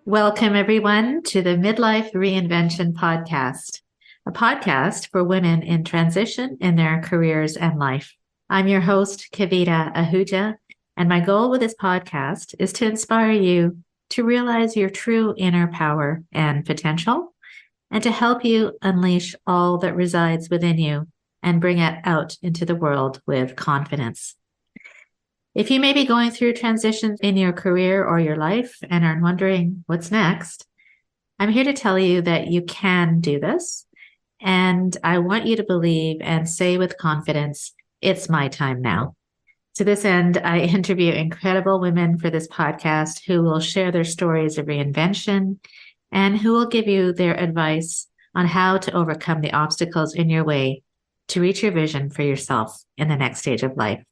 Welcome, everyone, to the Midlife Reinvention Podcast, a podcast for women in transition in their careers and life. I'm your host, Kavita Ahuja, and my goal with this podcast is to inspire you to realize your true inner power and potential, and to help you unleash all that resides within you and bring it out into the world with confidence. If you may be going through transitions in your career or your life and are wondering what's next, I'm here to tell you that you can do this. And I want you to believe and say with confidence, it's my time now. To this end, I interview incredible women for this podcast who will share their stories of reinvention and who will give you their advice on how to overcome the obstacles in your way to reach your vision for yourself in the next stage of life.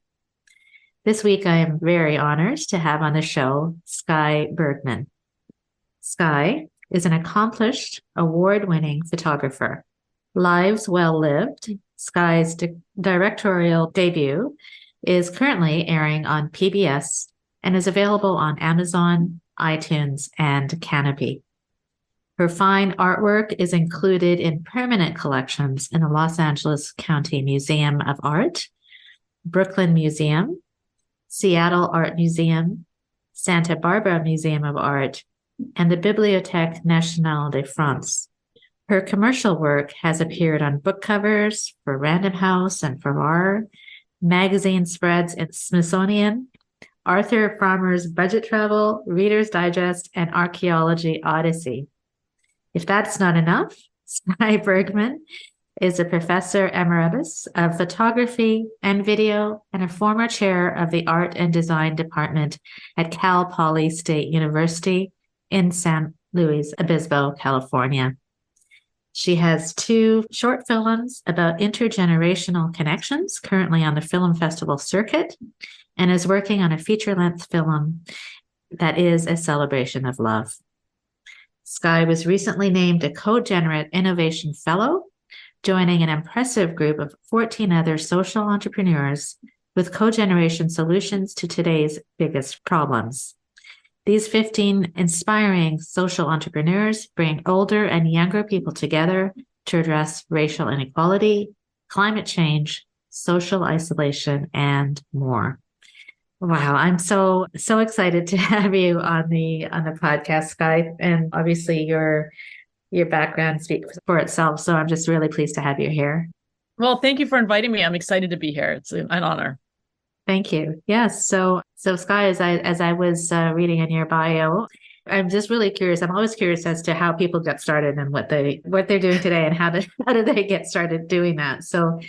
This week, I am very honored to have on the show Sky Bergman. Sky is an accomplished, award-winning photographer. Lives Well Lived, Sky's directorial debut, is currently airing on PBS and is available on Amazon, iTunes, and Canopy. Her fine artwork is included in permanent collections in the Los Angeles County Museum of Art, Brooklyn Museum, Seattle Art Museum, Santa Barbara Museum of Art, and the Bibliothèque Nationale de France. Her commercial work has appeared on book covers for Random House and Farrar, magazine spreads in Smithsonian, Arthur Farmer's Budget Travel, Reader's Digest, and Archaeology Odyssey. If that's not enough, Sky Bergman is a professor emeritus of photography and video and a former chair of the art and design department at Cal Poly State University in San Luis Obispo, California. She has 2 short films about intergenerational connections currently on the film festival circuit and is working on a feature-length film that is a celebration of love. Sky was recently named a Co-Generate Innovation Fellow, joining an impressive group of 14 other social entrepreneurs with co-generation solutions to today's biggest problems. These 15 inspiring social entrepreneurs bring older and younger people together to address racial inequality, climate change, social isolation, and more. Wow, I'm so excited to have you on the podcast, Sky, and obviously your background speaks for itself. So I'm just really pleased to have you here. Well, thank you for inviting me. I'm excited to be here. It's an honor. Thank you. Yes. So Sky, as I was reading in your bio, I'm just really curious. I'm always curious as to how people get started and what they're doing today and how do they get started doing that. So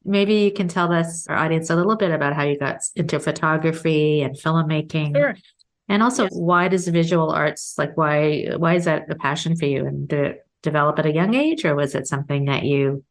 maybe you can tell us, our audience, a little bit about how you got into photography and filmmaking. Sure. And also, Yes. Why does visual arts, why is that a passion for you? And did it develop at a young age, or was it something that you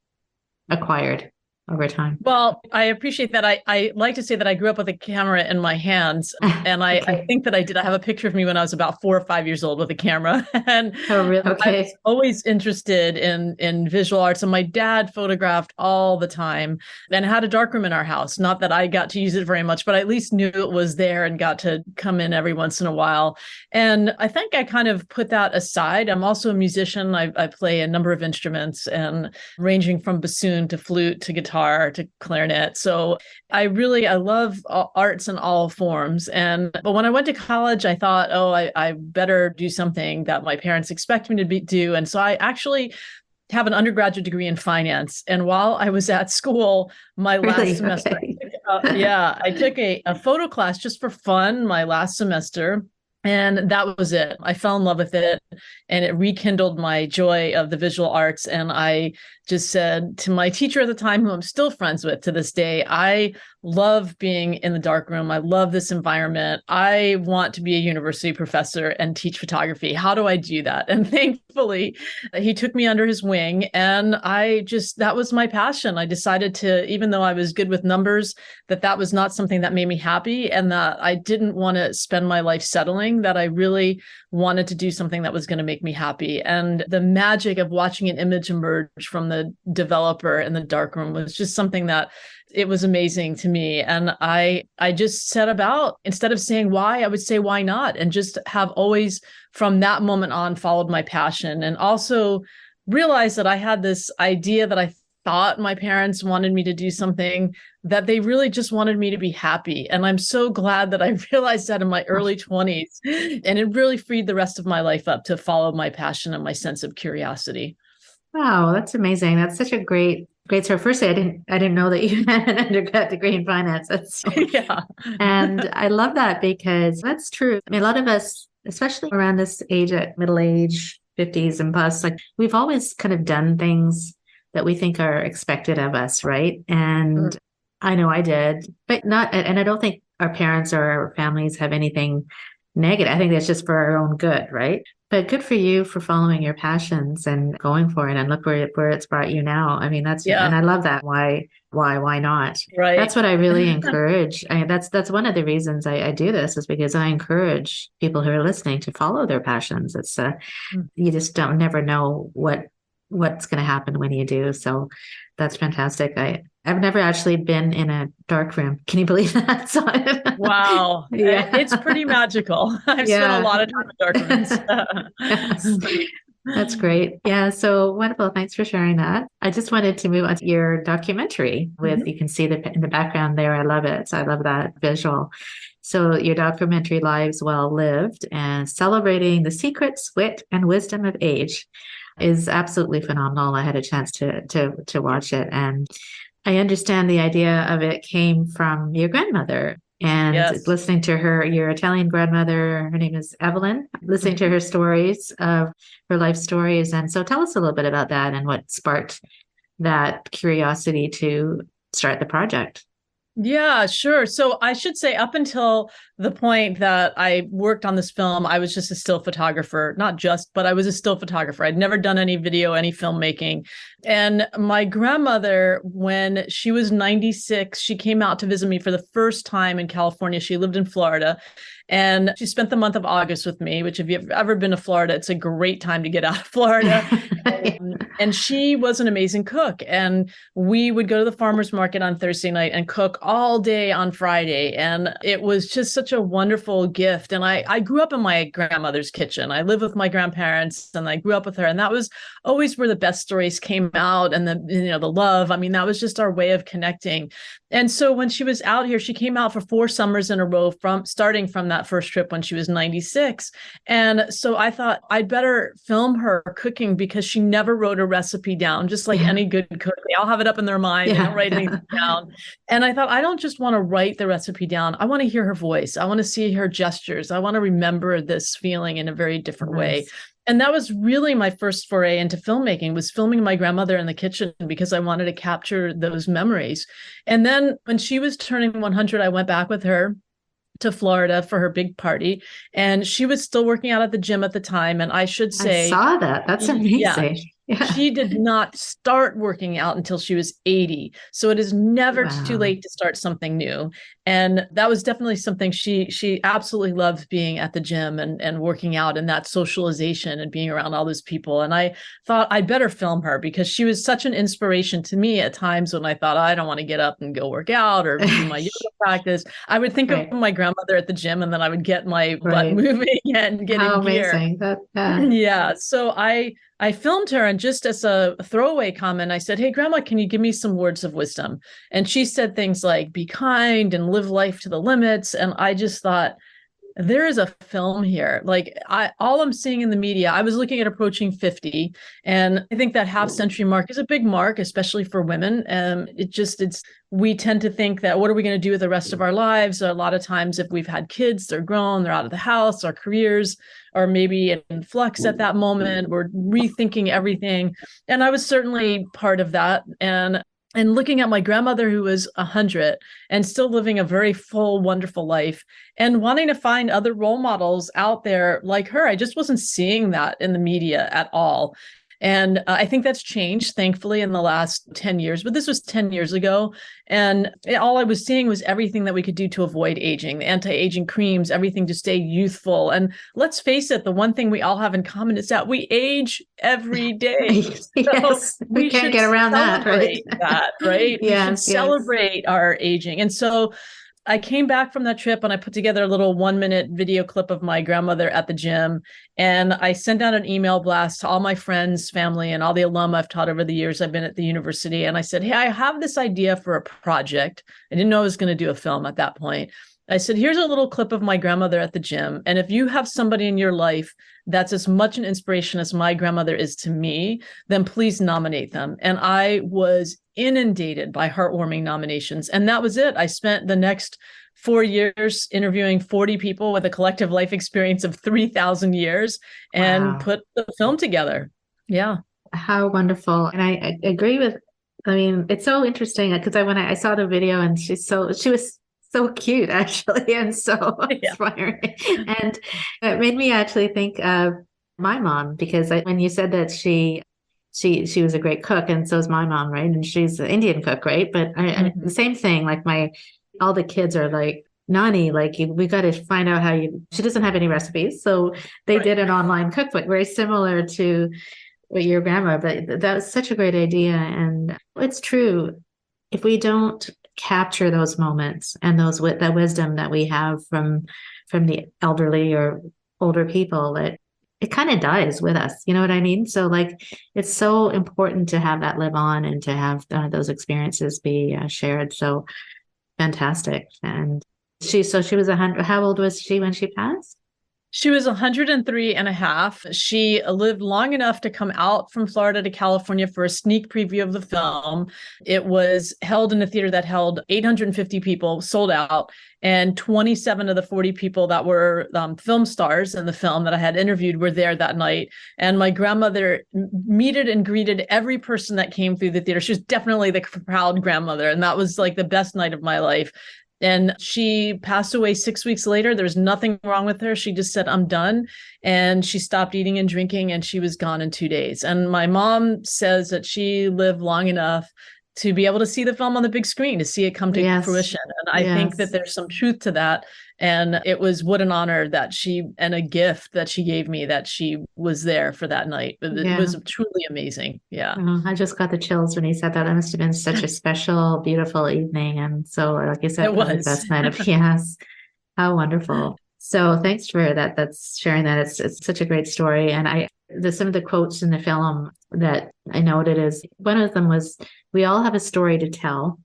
acquired over time? Well, I appreciate that. I like to say that I grew up with a camera in my hands, and I think that I did. I have a picture of me when I was about 4 or 5 years old with a camera, and oh, really? Okay. I was always interested in visual arts. And my dad photographed all the time, and had a darkroom in our house. Not that I got to use it very much, but I at least knew it was there and got to come in every once in a while. And I think I kind of put that aside. I'm also a musician. I play a number of instruments, and ranging from bassoon to flute to guitar to clarinet. So I love arts in all forms. But when I went to college, I thought, I better do something that my parents expect me to do. And so I actually have an undergraduate degree in finance. And while I was at school, my last semester, Okay. I took a photo class just for fun, my last semester. And that was it. I fell in love with it, and it rekindled my joy of the visual arts. And I just said to my teacher at the time, who I'm still friends with to this day, I love being in the darkroom. I love this environment. I want to be a university professor and teach photography. How do I do that? And thankfully, he took me under his wing, and that was my passion. I decided to, even though I was good with numbers, that was not something that made me happy, and that I didn't want to spend my life settling. feeling that I really wanted to do something that was going to make me happy. And the magic of watching an image emerge from the developer in the darkroom was just something that it was amazing to me. And I just set about, instead of saying why, I would say why not, and just have always from that moment on followed my passion, and also realized that I had this idea that I thought my parents wanted me to do something that they really just wanted me to be happy. And I'm so glad that I realized that in my early 20s. And it really freed the rest of my life up to follow my passion and my sense of curiosity. Wow, that's amazing. That's such a great story. Firstly, I didn't know that you had an undergrad degree in finance. That's so, yeah. And I love that because that's true. I mean, a lot of us, especially around this age, at middle age, 50s and plus, like we've always kind of done things that we think are expected of us, right? And I know I did, but not, and I don't think our parents or our families have anything negative. I think that's just for our own good, right? But good for you for following your passions and going for it. And look where it's brought you now. I mean, and I love that. Why not? Right. That's what I really encourage. That's one of the reasons I do this, is because I encourage people who are listening to follow their passions. It's you just never know what's going to happen when you do. So that's fantastic. I've never actually been in a dark room. Can you believe that? So, wow. Yeah. It's pretty magical. I've spent a lot of time in dark rooms. Yes. That's great. Yeah. So wonderful. Thanks for sharing that. I just wanted to move on to your documentary with, you can see in the background there. I love it. So I love that visual. So your documentary, Lives Well Lived, and celebrating the secrets, wit, and wisdom of age, is absolutely phenomenal. I had a chance to watch it, and I understand the idea of it came from your grandmother, and listening to your Italian grandmother. Her name is Evelyn. Listening to her stories of her life stories, and so tell us a little bit about that and what sparked that curiosity to start the project. Yeah, sure. So I should say, up until the point that I worked on this film, I was just a still photographer. Not just, but I was a still photographer. I'd never done any video, any filmmaking. And my grandmother, when she was 96, she came out to visit me for the first time in California. She lived in Florida. And she spent the month of August with me, which, if you've ever been to Florida, it's a great time to get out of Florida. And she was an amazing cook. And we would go to the farmer's market on Thursday night and cook all day on Friday. And it was just such a wonderful gift. And I grew up in my grandmother's kitchen. I lived with my grandparents and I grew up with her. And that was always where the best stories came out, and the love. I mean, that was just our way of connecting. And so when she was out here, she came out for 4 summers in a row, starting from that first trip when she was 96. And so I thought I'd better film her cooking, because she never wrote a recipe down, just like any good cook. They all have it up in their mind. They don't write anything down. And I thought, I don't just want to write the recipe down. I want to hear her voice. I want to see her gestures. I want to remember this feeling in a very different way. And that was really my first foray into filmmaking, was filming my grandmother in the kitchen, because I wanted to capture those memories. And then when she was turning 100, I went back with her to Florida for her big party. And she was still working out at the gym at the time. And I should say, I saw that. That's amazing. She did not start working out until she was 80. So it is never too late to start something new. And that was definitely something she absolutely loved, being at the gym and working out, and that socialization and being around all those people. And I thought I'd better film her, because she was such an inspiration to me at times when I thought, I don't want to get up and go work out or do my yoga practice. I would think of my grandmother at the gym, and then I would get my butt moving and get in gear. Amazing. So I filmed her, and just as a throwaway comment, I said, "Hey, Grandma, can you give me some words of wisdom?" And she said things like, "Be kind and live life to the limits." And I just thought, there is a film here. Like, all I'm seeing in the media, I was looking at approaching 50, and I think that half-century mark is a big mark, especially for women. We tend to think that, what are we going to do with the rest of our lives? A lot of times, if we've had kids, they're grown, they're out of the house, our careers are maybe in flux at that moment. We're rethinking everything. And I was certainly part of that. And looking at my grandmother, who was 100 and still living a very full, wonderful life, and wanting to find other role models out there like her. I just wasn't seeing that in the media at all. And I think that's changed, thankfully, in the last 10 years, but this was 10 years ago. And all I was seeing was everything that we could do to avoid aging, the anti-aging creams, everything to stay youthful. And let's face it, the one thing we all have in common is that we age every day. Yes, So we can't get around that, right? Right? We should Yes. celebrate our aging. And so I came back from that trip and I put together a little 1-minute video clip of my grandmother at the gym. And I sent out an email blast to all my friends, family, and all the alum I've taught over the years I've been at the university. And I said, hey, I have this idea for a project. I didn't know I was going to do a film at that point. I said, here's a little clip of my grandmother at the gym. And if you have somebody in your life that's as much an inspiration as my grandmother is to me, then please nominate them. And I was inundated by heartwarming nominations. And that was it. I spent the next 4 years interviewing 40 people with a collective life experience of 3,000 years and put the film together. Yeah. How wonderful. And I agree with, I mean, it's so interesting because when I saw the video and she was so cute actually and so inspiring. And it made me actually think of my mom because when you said that she was a great cook and so is my mom, right? And she's an Indian cook, right? But the same thing, like all the kids are like, Nani, like we got to find out she doesn't have any recipes. So they did an online cookbook, very similar to what your grandma, but that was such a great idea. And it's true. If we don't capture those moments and that wisdom that we have from the elderly or older people, that it kind of dies with us. You know what I mean? So like, it's so important to have that live on and to have those experiences be shared. So fantastic. And she was 100. How old was she when she passed? She was 103 and a half. She lived long enough to come out from Florida to California for a sneak preview of the film. It was held in a theater that held 850 people, sold out, and 27 of the 40 people that were film stars in the film that I had interviewed were there that night. And my grandmother meted and greeted every person that came through the theater. She was definitely the proud grandmother, and that was like the best night of my life. And she passed away 6 weeks later. There was nothing wrong with her. She just said, I'm done. And she stopped eating and drinking and she was gone in 2 days. And my mom says that she lived long enough to be able to see the film on the big screen, to see it come to fruition. And I think that there's some truth to that. And it was what an honor and a gift that she gave me that she was there for that night. It was truly amazing. Yeah. Oh, I just got the chills when he said that. It must have been such a special, beautiful evening. And so, like you said, it was the best night of, yes. How wonderful. So thanks for that. That's sharing that. It's such a great story. And there's some of the quotes in the film that I noted is one of them was, we all have a story to tell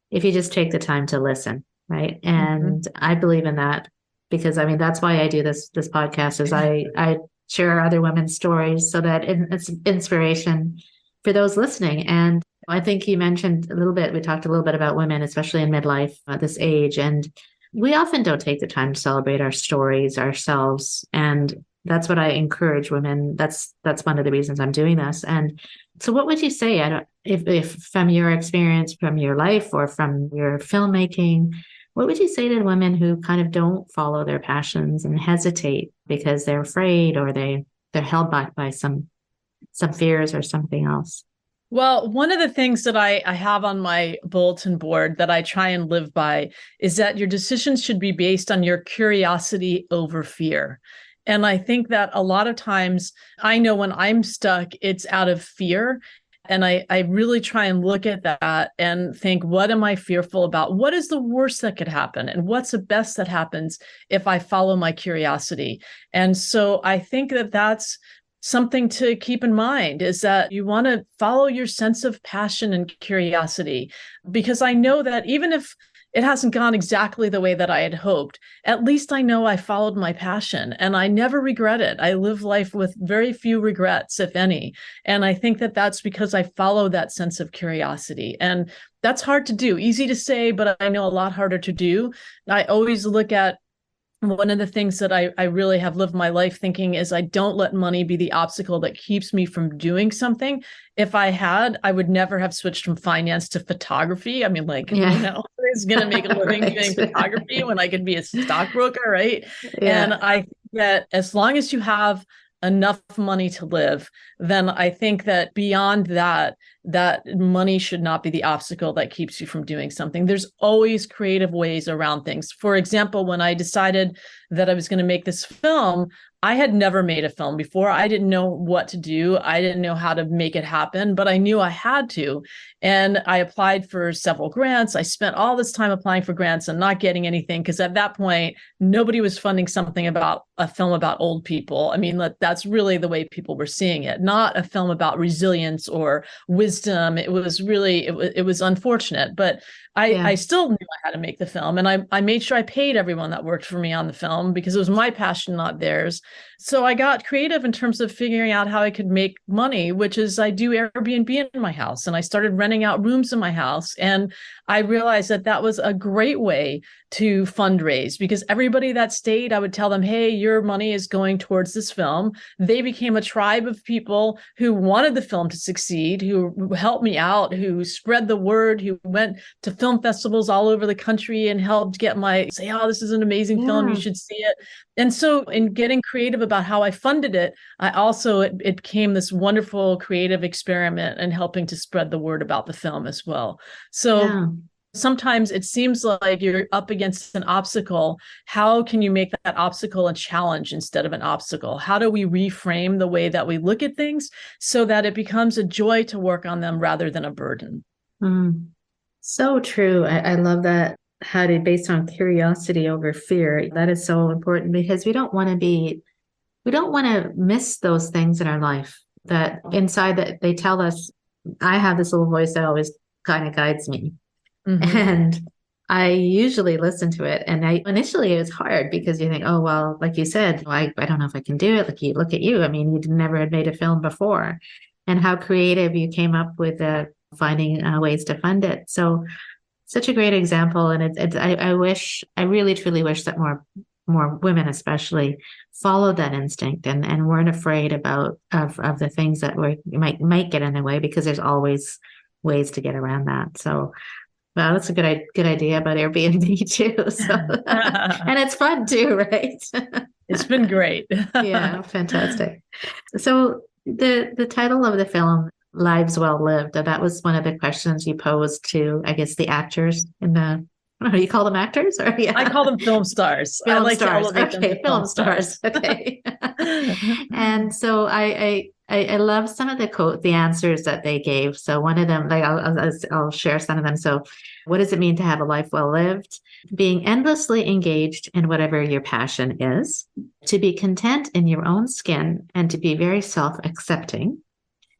if you just take the time to listen. Right. And I believe in that because that's why I do this podcast is I share other women's stories so that it's inspiration for those listening. And I think you mentioned we talked a little bit about women, especially in midlife at this age. And we often don't take the time to celebrate our stories ourselves. And that's what I encourage women. That's one of the reasons I'm doing this. And so what would you say, if from your experience, from your life or from your filmmaking, what would you say to women who kind of don't follow their passions and hesitate because they're afraid or they're held back by some fears or something else? Well, one of the things that I have on my bulletin board that I try and live by is that your decisions should be based on your curiosity over fear. And I think that a lot of times I know when I'm stuck, it's out of fear. And I really try and look at that and think, what am I fearful about? What is the worst that could happen? And what's the best that happens if I follow my curiosity? And so I think that that's something to keep in mind, is that you want to follow your sense of passion and curiosity, because I know that even if it hasn't gone exactly the way that I had hoped, at least I know I followed my passion and I never regret it. I live life with very few regrets, if any. And I think that that's because I follow that sense of curiosity. And that's hard to do. Easy to say, but I know a lot harder to do. I always look at one of the things that I really have lived my life thinking is I don't let money be the obstacle that keeps me from doing something. If I had, I would never have switched from finance to photography. I mean, who's going to make a living doing photography when I could be a stockbroker, right? Yeah. And I think that as long as you have enough money to live, then I think that beyond that, that money should not be the obstacle that keeps you from doing something. There's always creative ways around things. For example, when I decided that I was going to make this film, I had never made a film before. I didn't know what to do. I didn't know how to make it happen, but I knew I had to. And I applied for several grants. I spent all this time applying for grants and not getting anything because at that point, nobody was funding something about a film about old people. I mean, that's really the way people were seeing it, not a film about resilience or wisdom. It was really, it was unfortunate, but I still knew I had to make the film. And I made sure I paid everyone that worked for me on the film because it was my passion, not theirs. So I got creative in terms of figuring out how I could make money, which is I do Airbnb in my house. And I started renting out rooms in my house. And I realized that that was a great way to fundraise because everybody that stayed, I would tell them, hey, your money is going towards this film. They became a tribe of people who wanted the film to succeed, who helped me out, who spread the word, who went to film festivals all over the country and helped get say, oh, this is an amazing film. You should see it. And so in getting creative about how I funded it, I also, it became this wonderful creative experiment and helping to spread the word about the film as well. So sometimes it seems like you're up against an obstacle. How can you make that obstacle a challenge instead of an obstacle? How do we reframe the way that we look at things so that it becomes a joy to work on them rather than a burden? So true. I love that. How to based on curiosity over fear. That is so important because we don't want to miss those things in our life that inside that they tell us. I have this little voice that always kind of guides me. And I usually listen to it. And initially it was hard because you think, oh, well, like you said, I don't know if I can do it. Look at you. I mean, you never had made a film before and how creative you came up with finding ways to fund it. So such a great example. And I really, truly wish that more women especially followed that instinct and weren't afraid of the things that might get in their way because there's always ways to get around that. So wow, that's a good idea about Airbnb too. So, and it's fun too, right? It's been great. Yeah, fantastic. So the title of the film, Lives Well Lived, that was one of the questions you posed to, I guess, the actors in the, I don't know, you call them actors? Or I call them film stars. Film I like stars. to elevate them to film stars. Okay. And so I love some of the answers that they gave. So one of them, like I'll share some of them. So what does it mean to have a life well lived? Being endlessly engaged in whatever your passion is, to be content in your own skin and to be very self-accepting.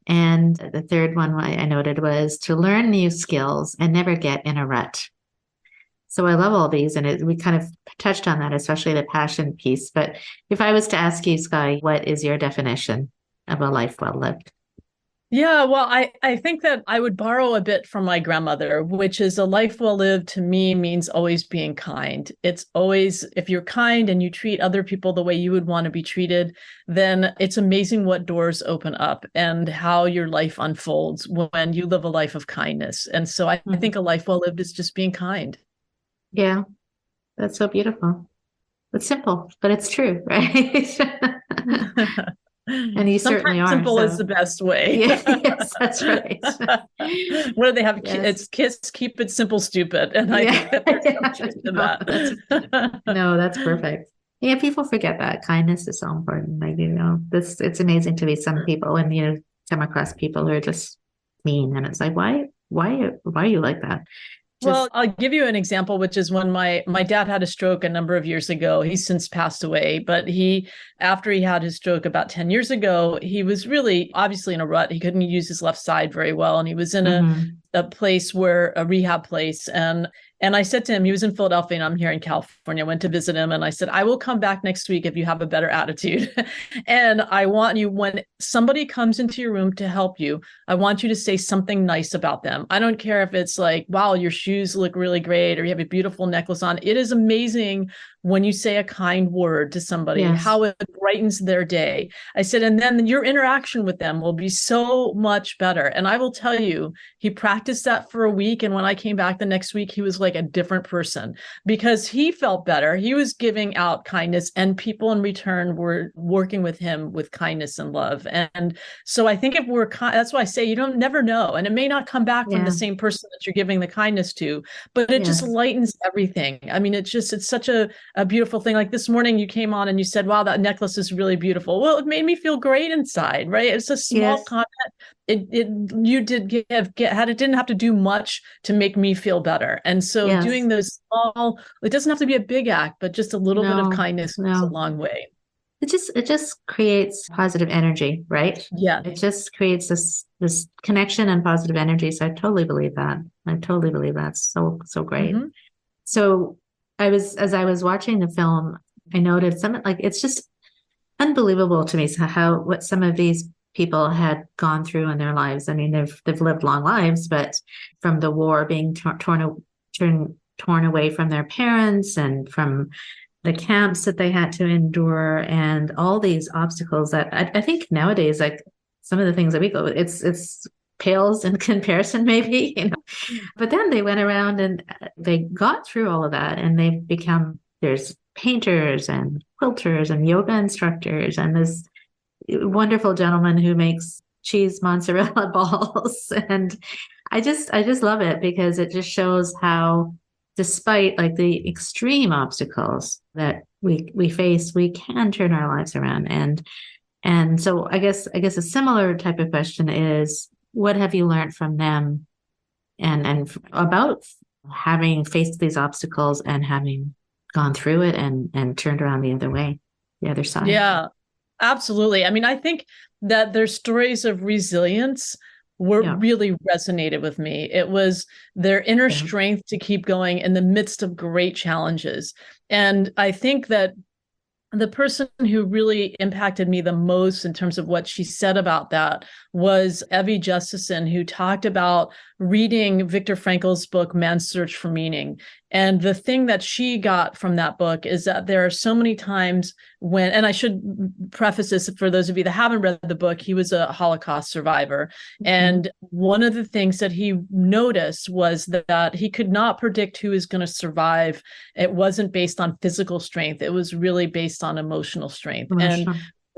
And the third one I noted was to learn new skills and never get in a rut. So I love all these, and we kind of touched on that, especially the passion piece. But if I was to ask you, Sky, what is your definition of a life well lived? Yeah, well, I think that I would borrow a bit from my grandmother, which is a life well lived to me means always being kind. It's always, if you're kind and you treat other people the way you would want to be treated, then it's amazing what doors open up and how your life unfolds when you live a life of kindness. And so I think a life well lived is just being kind. Yeah, that's so beautiful. It's simple, but it's true, right? And you certainly are. Simple is the best way. Yes, that's right. What do they have? Yes. It's keep it simple, stupid. And I think that there's some truth to that. No, that's perfect. Yeah, people forget that kindness is so important. Like, it's amazing to be some people when come across people who are just mean, and it's like, why are you like that? Well, I'll give you an example, which is when my dad had a stroke a number of years ago. He's since passed away, but after he had his stroke about 10 years ago, he was really obviously in a rut. He couldn't use his left side very well. And he was in a place a rehab place. And I said to him, he was in Philadelphia and I'm here in California. I went to visit him and I said, I will come back next week if you have a better attitude. And I want you, when somebody comes into your room to help you, I want you to say something nice about them. I don't care if it's like, wow, your shoes look really great or you have a beautiful necklace on. It is amazing when you say a kind word to somebody, Yes. how it brightens their day. I said, and then your interaction with them will be so much better. And I will tell you, he practiced that for a week. And when I came back the next week, he was like a different person because he felt better. He was giving out kindness, and people in return were working with him with kindness and love. And so I think if we're that's why I say you don't never know. And it may not come back from the same person that you're giving the kindness to, but it just lightens everything. I mean, it's such a beautiful thing. Like this morning you came on and you said, wow, that necklace is really beautiful. Well, it made me feel great inside, right? It's a small comment. It didn't have to do much to make me feel better. And so doing those small, it doesn't have to be a big act, but just a little bit of kindness goes a long way. It just creates positive energy, right? Yeah. It just creates this connection and positive energy. So I totally believe that. So great. Mm-hmm. So as I was watching the film, I noted something like, it's just unbelievable to me what some of these people had gone through in their lives. I mean, they've lived long lives, but from the war, being torn away from their parents and from the camps that they had to endure, and all these obstacles that I think nowadays, like some of the things that we go, it's pales in comparison, maybe, but then they went around and they got through all of that, and they've become, there's painters and quilters and yoga instructors, and this wonderful gentleman who makes cheese mozzarella balls. And I just love it, because it just shows how, despite like the extreme obstacles that we face, we can turn our lives around. And so I guess a similar type of question is, what have you learned from them and about having faced these obstacles and having gone through it and turned around the other side? Yeah, absolutely. I mean, I think that their stories of resilience really resonated with me. It was their inner strength to keep going in the midst of great challenges. And I think that the person who really impacted me the most in terms of what she said about that was Evie Justison, who talked about reading Viktor Frankl's book, Man's Search for Meaning. And the thing that she got from that book is that there are so many times when, and I should preface this for those of you that haven't read the book, he was a Holocaust survivor. Mm-hmm. And one of the things that he noticed was that he could not predict who is going to survive. It wasn't based on physical strength. It was really based on emotional strength. And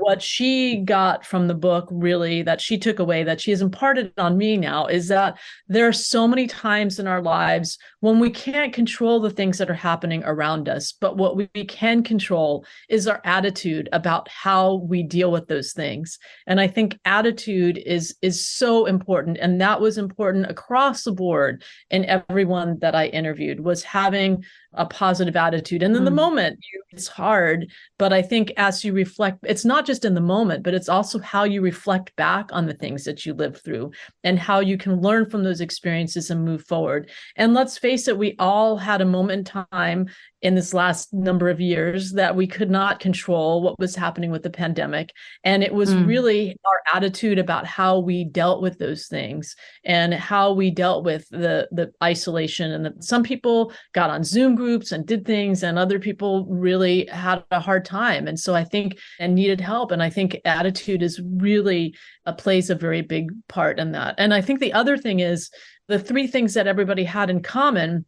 what she got from the book, really, that she took away, that she has imparted on me now, is that there are so many times in our lives when we can't control the things that are happening around us, but what we can control is our attitude about how we deal with those things. And I think attitude is so important. And that was important across the board in everyone that I interviewed, was having a positive attitude. And in the moment, it's hard, but I think as you reflect, it's not just in the moment, but it's also how you reflect back on the things that you lived through and how you can learn from those experiences and move forward. And let's face it, we all had a moment in time in this last number of years that we could not control what was happening with the pandemic. And it was really our attitude about how we dealt with those things and how we dealt with the isolation. And some people got on Zoom groups and did things, and other people really had a hard time. And so I think, and needed help. And I think attitude is really plays a very big part in that. And I think the other thing is the three things that everybody had in common,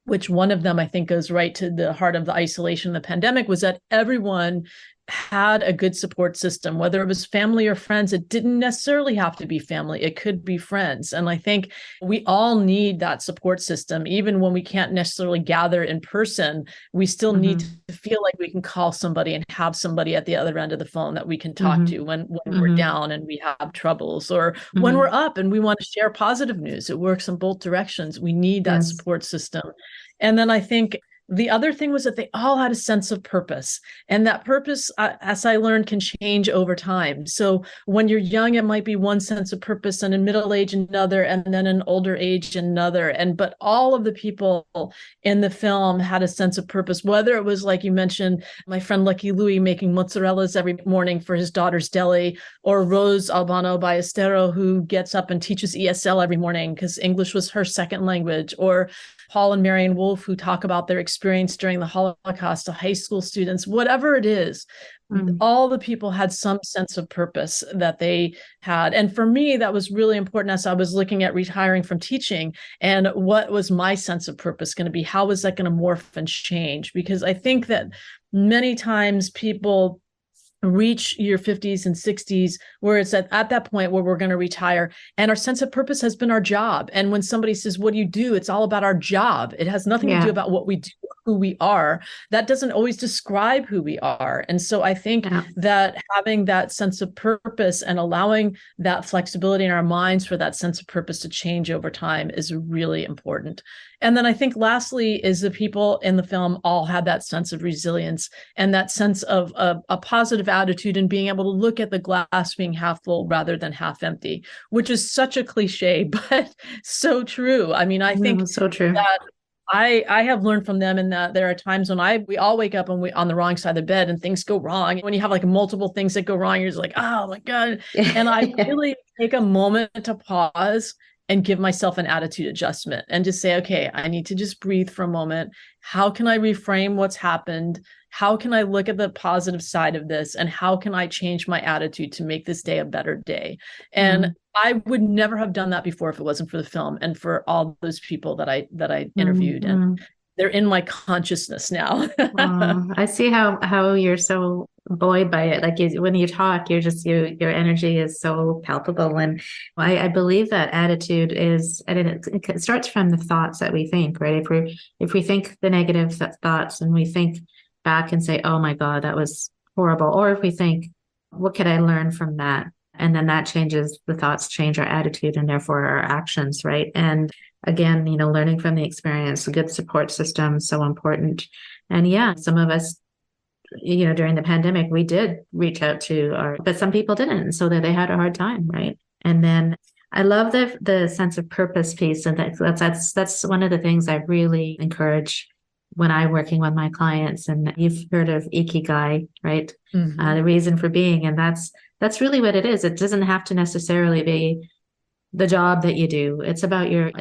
which one of them I think goes right to the heart of the isolation of the pandemic, was that everyone had a good support system, whether it was family or friends. It didn't necessarily have to be family. It could be friends. And I think we all need that support system. Even when we can't necessarily gather in person, we still need to feel like we can call somebody and have somebody at the other end of the phone that we can talk to when we're down and we have troubles, or when we're up and we want to share positive news. It works in both directions. We need that support system. And then I think the other thing was that they all had a sense of purpose, and that purpose, as I learned, can change over time. So when you're young, it might be one sense of purpose, and in middle age, another, and then in older age, another. But all of the people in the film had a sense of purpose, whether it was, like you mentioned, my friend Lucky Louie making mozzarellas every morning for his daughter's deli, or Rose Albano Ballestero, who gets up and teaches ESL every morning because English was her second language, or Paul and Marion Wolf, who talk about their experience experienced during the Holocaust to high school students, whatever it is, Mm. all the people had some sense of purpose that they had. And for me, that was really important as I was looking at retiring from teaching and what was my sense of purpose going to be? How was that going to morph and change? Because I think that many times people reach your 50s and 60s where it's at that point where we're going to retire and our sense of purpose has been our job. And when somebody says, what do you do? It's all about our job. It has nothing to do about what we do, who we are. That doesn't always describe who we are. And so I think that having that sense of purpose and allowing that flexibility in our minds for that sense of purpose to change over time is really important. And then I think lastly is the people in the film all had that sense of resilience and that sense of a positive attitude and being able to look at the glass being half full rather than half empty, which is such a cliche, but so true. I mean, I think so true. That I have learned from them in that there are times when we all wake up and we on the wrong side of the bed and things go wrong. When you have like multiple things that go wrong, you're just like, oh my God. And I really take a moment to pause and give myself an attitude adjustment and just say, okay, I need to just breathe for a moment. How can I reframe what's happened? How can I look at the positive side of this? And how can I change my attitude to make this day a better day? And I would never have done that before if it wasn't for the film and for all those people that I interviewed. And they're in my consciousness now. I see how you're so buoyed by it. Like when you talk, you're just your energy is so palpable. And I believe that attitude is, and it starts from the thoughts that we think, right? If we think the negative thoughts and we think back and say, oh my God, that was horrible. Or if we think, what could I learn from that? And then that changes, the thoughts change our attitude and therefore our actions, right? And again, learning from the experience, a good support system, so important. And some of us, during the pandemic, we did reach out but some people didn't, so that they had a hard time, right? And then I love the sense of purpose piece, and that's one of the things I really encourage when I'm working with my clients. And you've heard of Ikigai, right? The reason for being, and that's really what it is. It doesn't have to necessarily be the job that you do. It's about your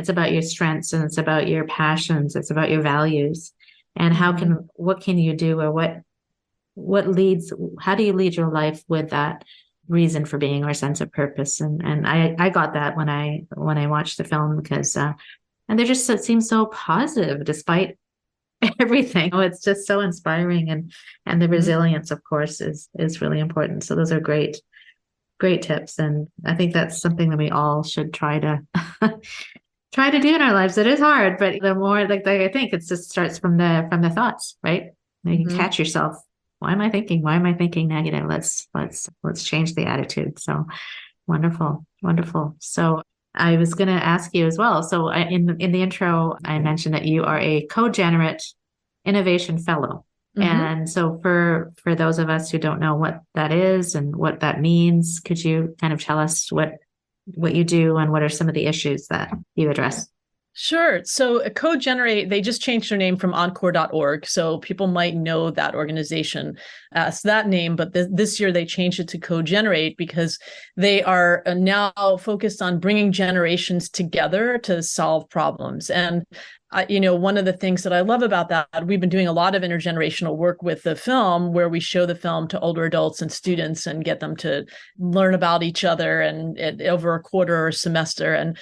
strengths, and it's about your passions. It's about your values, and what can you do, or how do you lead your life with that reason for being or sense of purpose? And I got that when I watched the film, because and it seems so positive despite everything. It's just so inspiring, and the resilience, of course, is really important. So those are great tips, and I think that's something that we all should try to do in our lives. It is hard, but the more like I think it just starts from the thoughts, right? You can catch yourself. Why am I thinking negative? Let's change the attitude. So wonderful. So I was going to ask you as well. So in the intro, I mentioned that you are a co-generate innovation fellow. And so for those of us who don't know what that is and what that means, could you kind of tell us what you do and what are some of the issues that you address? Sure. So Co-Generate, they just changed their name from encore.org. So people might know that organization as that name, but this year they changed it to Co-Generate because they are now focused on bringing generations together to solve problems. And one of the things that I love about that, we've been doing a lot of intergenerational work with the film, where we show the film to older adults and students and get them to learn about each other and over a quarter or a semester. And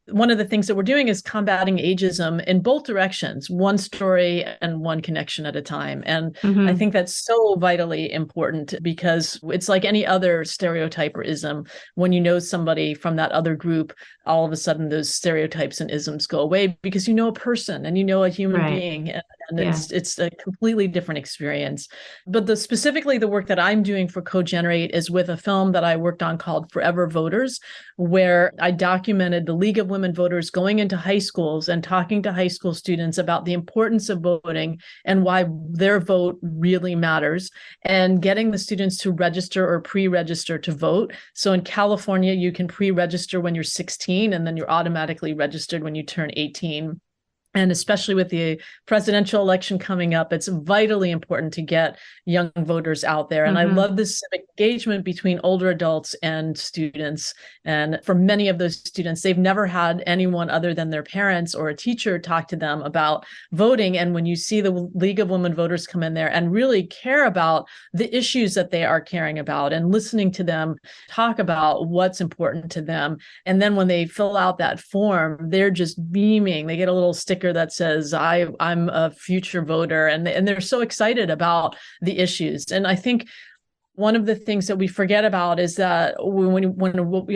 one of the things that we're doing is combating ageism in both directions, one story and one connection at a time. And I think that's so vitally important, because it's like any other stereotype or ism. When you know somebody from that other group, all of a sudden those stereotypes and isms go away because you know a person and you know a human being. And it's a completely different experience. But specifically the work that I'm doing for Co-Generate is with a film that I worked on called Forever Voters, where I documented the League of Women Voters going into high schools and talking to high school students about the importance of voting and why their vote really matters, and getting the students to register or pre-register to vote. So in California, you can pre-register when you're 16, and then you're automatically registered when you turn 18. And especially with the presidential election coming up, it's vitally important to get young voters out there. And I love this civic engagement between older adults and students. And for many of those students, they've never had anyone other than their parents or a teacher talk to them about voting. And when you see the League of Women Voters come in there and really care about the issues that they are caring about and listening to them talk about what's important to them. And then when they fill out that form, they're just beaming. They get a little sticker that says, I'm a future voter. And they're so excited about the issues. And I think one of the things that we forget about is that when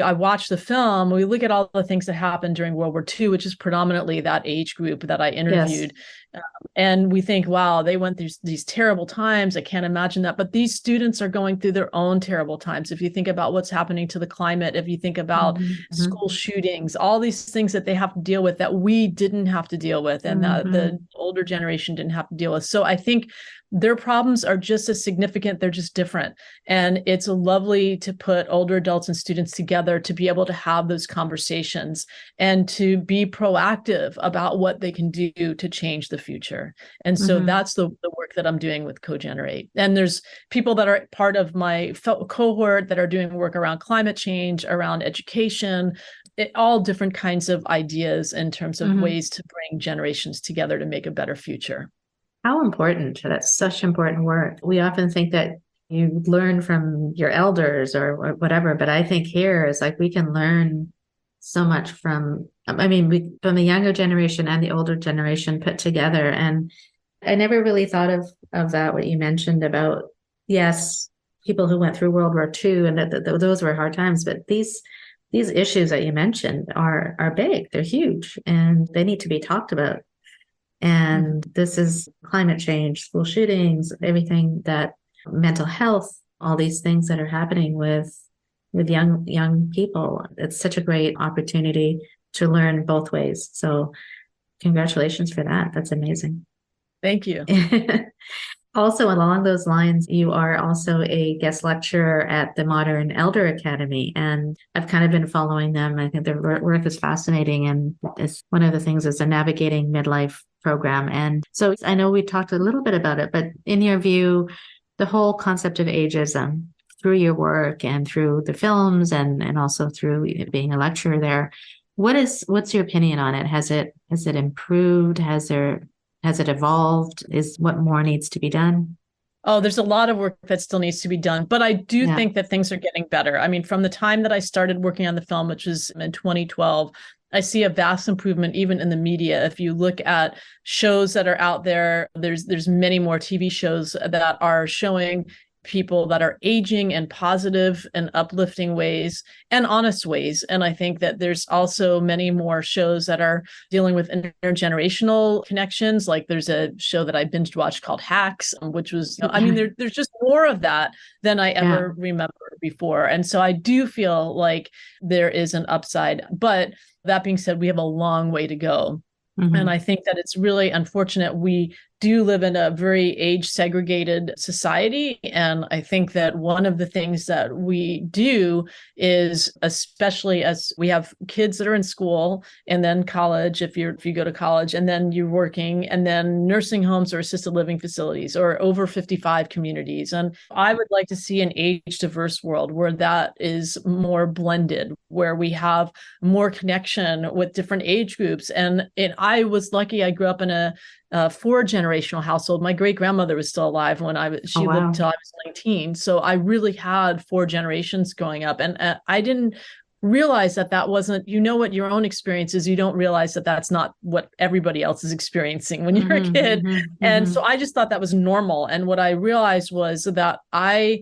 I watch the film, we look at all the things that happened during World War II, which is predominantly that age group that I interviewed. Yes. And we think, wow, they went through these terrible times. I can't imagine that. But these students are going through their own terrible times. If you think about what's happening to the climate, if you think about school shootings, all these things that they have to deal with that we didn't have to deal with and that the older generation didn't have to deal with. So I think their problems are just as significant. They're just different. And it's lovely to put older adults and students together to be able to have those conversations and to be proactive about what they can do to change the future. And so that's the work that I'm doing with CoGenerate. And there's people that are part of my cohort that are doing work around climate change, around education, all different kinds of ideas in terms of ways to bring generations together to make a better future. How important. That's such important work. We often think that you learn from your elders or whatever, but I think here is like we can learn so much from the younger generation and the older generation put together. And I never really thought of that, what you mentioned about, yes, people who went through World War II and those were hard times, but these issues that you mentioned are big, they're huge, and they need to be talked about. And this is climate change, school shootings, everything that mental health, all these things that are happening with young people. It's such a great opportunity to learn both ways. So congratulations for that. That's amazing. Thank you. Also, along those lines, you are also a guest lecturer at the Modern Elder Academy, and I've kind of been following them. I think their work is fascinating, and it's one of the things is the Navigating Midlife program. And so I know we talked a little bit about it, but in your view, the whole concept of ageism through your work and through the films and also through being a lecturer there, what's your opinion on it? Has it improved? Has it evolved? What more needs to be done? Oh, there's a lot of work that still needs to be done, but I do think that things are getting better. I mean, from the time that I started working on the film, which was in 2012, I see a vast improvement even in the media. If you look at shows that are out there, there's many more TV shows that are showing people that are aging in positive and uplifting ways and honest ways. And I think that there's also many more shows that are dealing with intergenerational connections. Like there's a show that I binge watched called Hacks, which was, there's just more of that than I ever remember before. And so I do feel like there is an upside. But that being said, we have a long way to go. And I think that it's really unfortunate. We do live in a very age segregated society. And I think that one of the things that we do is, especially as we have kids that are in school and then college, if you go to college and then you're working, and then nursing homes or assisted living facilities or over 55 communities. And I would like to see an age diverse world where that is more blended, where we have more connection with different age groups. And I was lucky. I grew up in a 4-generational household. My great grandmother was still alive when she lived till I was 19. So I really had 4 generations growing up, and I didn't realize that wasn't, what your own experience is. You don't realize that that's not what everybody else is experiencing when you're a kid. And so I just thought that was normal. And what I realized was that I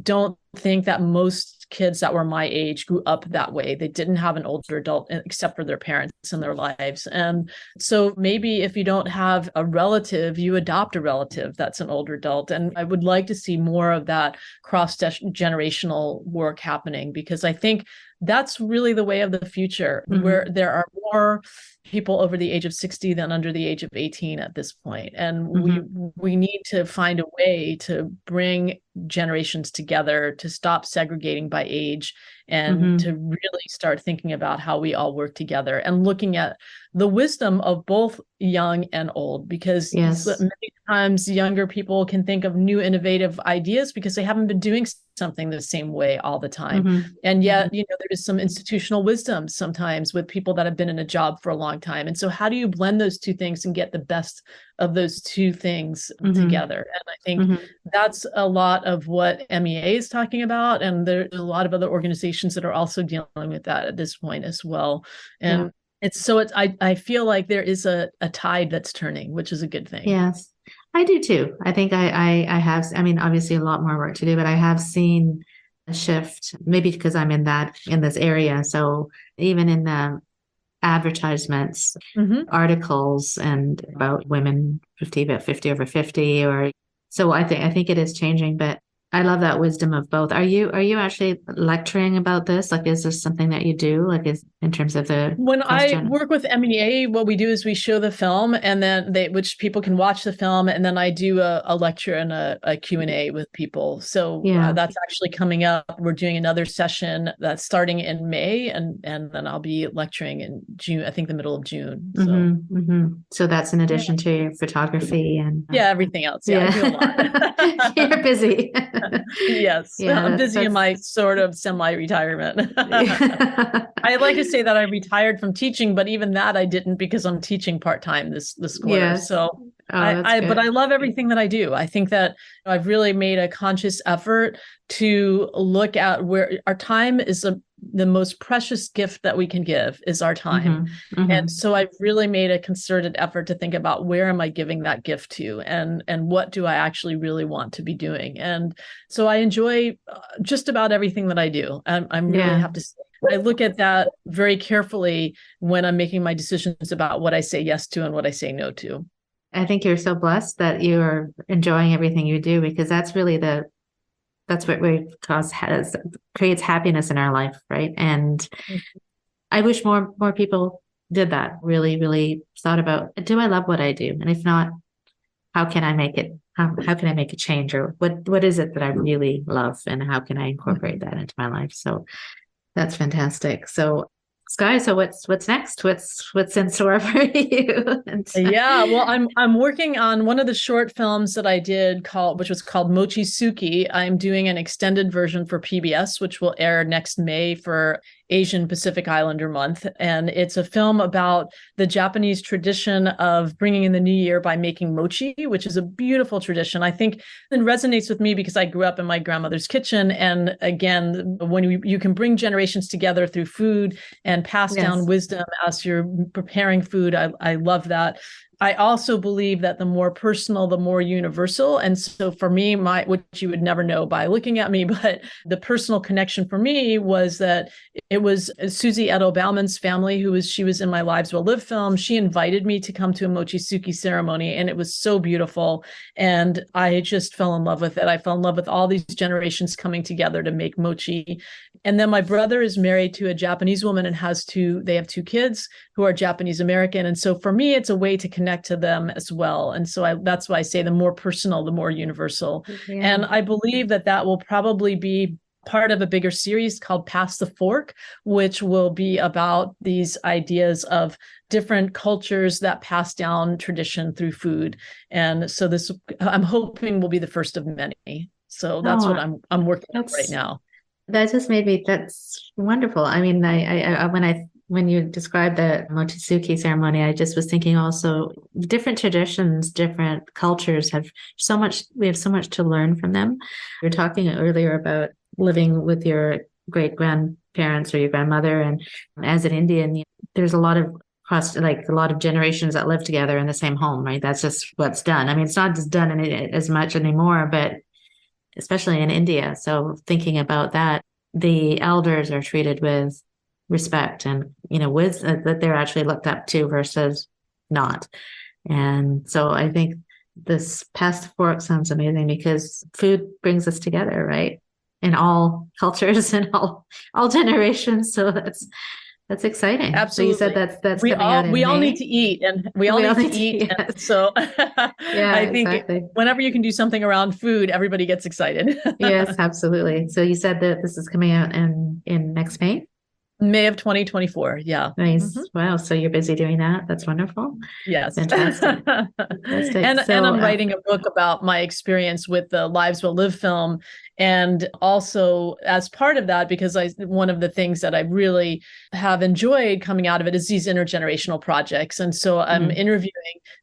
don't think that most kids that were my age grew up that way. They didn't have an older adult except for their parents in their lives. And so maybe if you don't have a relative, you adopt a relative that's an older adult. And I would like to see more of that cross-generational work happening, because I think that's really the way of the future, where there are more people over the age of 60 than under the age of 18 at this point. And we need to find a way to bring generations together, to stop segregating by age, and to really start thinking about how we all work together and looking at the wisdom of both young and old, because many times younger people can think of new innovative ideas because they haven't been doing something the same way all the time. And yet, there is some institutional wisdom sometimes with people that have been in a job for a long time. And so how do you blend those two things and get the best of those two things together? And I think that's a lot of what MEA is talking about. And there's a lot of other organizations that are also dealing with that at this point as well. And I feel like there is a tide that's turning, which is a good thing. Yes, I do too. I think I have, obviously a lot more work to do, but I have seen a shift, maybe because I'm in this area. So even in the advertisements, articles and about women 50 over 50, or so I think it is changing, but I love that wisdom of both. Are you actually lecturing about this? Like, is this something that you do? Like, is in terms of the when question? I work with MEA, what we do is we show the film, and then which people can watch the film, and then I do a lecture and a Q&A with people. So that's actually coming up. We're doing another session that's starting in May, and then I'll be lecturing in June. I think the middle of June. So, so that's in addition to your photography and everything else. I do a lot. You're busy. Yes. I'm busy in my sort of semi-retirement. I like to say that I retired from teaching, but even that I didn't, because I'm teaching part-time this quarter. Yes. So but I love everything that I do. I think that I've really made a conscious effort to look at where our time is the most precious gift that we can give is our time. And so I've really made a concerted effort to think about where am I giving that gift to, and what do I actually really want to be doing. And so I enjoy just about everything that I do. I'm really have to say, I look at that very carefully when I'm making my decisions about what I say yes to and what I say no to. I think you're so blessed that you are enjoying everything you do, because that's really that's what creates happiness in our life, right? And I wish more people did that. Really, really thought about, do I love what I do? And if not, how can I make it? How can I make a change? Or what is it that I really love, and how can I incorporate that into my life? So that's fantastic. So Sky, so what's next? What's in store for you? Well, I'm working on one of the short films that I did which was called Mochisuki. I'm doing an extended version for PBS, which will air next May for Asian Pacific Islander Month. And it's a film about the Japanese tradition of bringing in the new year by making mochi, which is a beautiful tradition. I think it resonates with me because I grew up in my grandmother's kitchen. And again, when you can bring generations together through food and pass down wisdom as you're preparing food, I love that. I also believe that the more personal, the more universal. And so for me, which you would never know by looking at me, but the personal connection for me was that it was Susie Edo Bauman's family, she was in my Lives Well Lived film. She invited me to come to a Mochisuki ceremony, and it was so beautiful. And I just fell in love with it. I fell in love with all these generations coming together to make mochi. And then my brother is married to a Japanese woman and they have two kids who are Japanese American. And so for me, it's a way to connect to them as well. And so that's why I say the more personal, the more universal. And I believe that will probably be part of a bigger series called Pass the Fork, which will be about these ideas of different cultures that pass down tradition through food. And so this, I'm hoping, will be the first of many. So that's what I'm working on right now. That just made me, that's wonderful. I mean, when you described the Mochisuki ceremony, I just was thinking also different traditions, different cultures we have so much to learn from them. You were talking earlier about living with your great grandparents or your grandmother. And as an Indian, there's a lot of generations that live together in the same home, right? That's just what's done. I mean, it's not just done as much anymore, but especially in India. So thinking about that, the elders are treated with respect and, with that they're actually looked up to versus not. And so I think this Pass the Fork sounds amazing because food brings us together, right? In all cultures and all generations. So That's exciting. Absolutely. So you said that's coming out in we all May? need to eat, and we all need to eat. Yes. And so Yeah, I think exactly. whenever you can do something around food, everybody gets excited. Yes, absolutely. So you said that this is coming out in next May? May of 2024. Yeah. Nice. Mhm. Wow. So you're busy doing that. That's wonderful. Yes. Fantastic. Fantastic. And So, I'm writing a book about my experience with the Lives Well Lived film. And also as part of that, because one of the things that I really have enjoyed coming out of it is these intergenerational projects. And so I'm interviewing,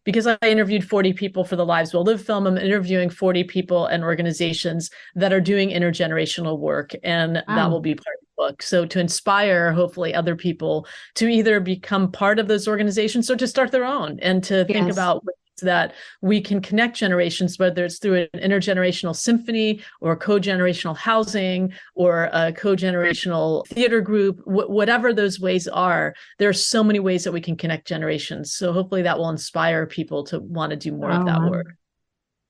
because I interviewed 40 people for the Lives Well Lived film, I'm interviewing 40 people and organizations that are doing intergenerational work. And that will be part of the book. So to inspire, hopefully, other people to either become part of those organizations or to start their own, and to think about ways that we can connect generations, whether it's through an intergenerational symphony or co-generational housing or a co-generational theater group, whatever those ways are. There are so many ways that we can connect generations. So hopefully that will inspire people to want to do more of that work.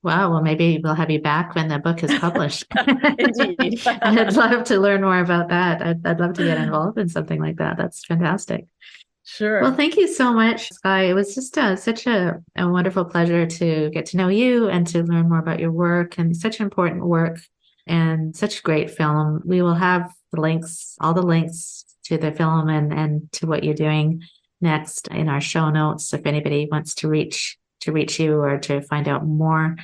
Wow. Well, maybe we'll have you back when the book is published. Indeed. I'd love to learn more about that. I'd love to get involved in something like that. That's fantastic. Sure. Well, thank you so much, Sky. It was just such a wonderful pleasure to get to know you and to learn more about your work, and such important work and such great film. We will have the links, all the links to the film and to what you're doing next in our show notes if anybody wants to reach you or to find out more.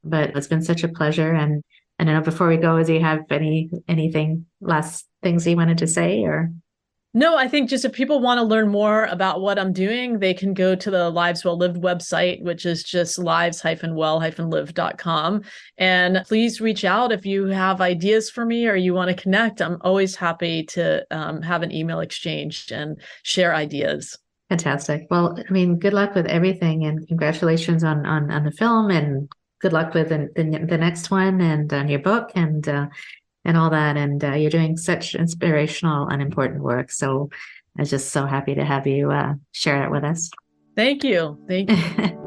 But it's been such a pleasure. And I don't know, before we go, do you have anything last things you wanted to say, or? No, I think just if people want to learn more about what I'm doing, they can go to the Lives Well Lived website, which is just lives-well-lived.com. And please reach out if you have ideas for me or you want to connect. I'm always happy to have an email exchange and share ideas. Fantastic. Well, I mean, good luck with everything, and congratulations on the film, and good luck with the next one, and on your book, and all that. And you're doing such inspirational and important work. So I'm just so happy to have you share it with us. Thank you. Thank you.